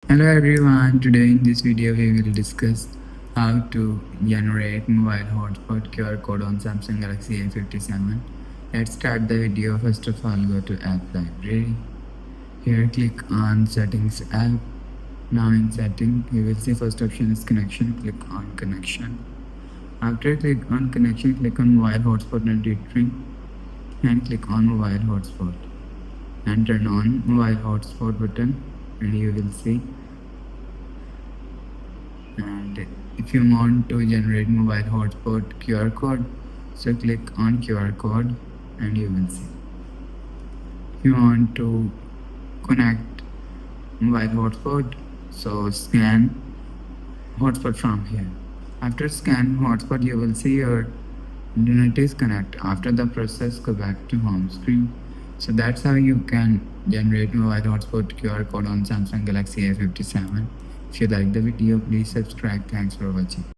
Hello everyone, today in this video we will discuss how to generate mobile hotspot QR code on Samsung Galaxy A57. Let's start the video. First of all, go to app library. Here click on settings app. Now in setting you will see first option is connection. Click on connection. After click on connection, click on mobile hotspot monitoring and click on mobile hotspot and turn on mobile hotspot button and you will see. And if you want to generate mobile hotspot QR code, so click on QR code and you will see. If you want to connect mobile hotspot, so scan hotspot from here. After scan hotspot, you will see your internet is connect. After the process, go back to home screen. So that's how you can generate mobile hotspot QR code on Samsung Galaxy A57. If you like the video, please subscribe. Thanks for watching.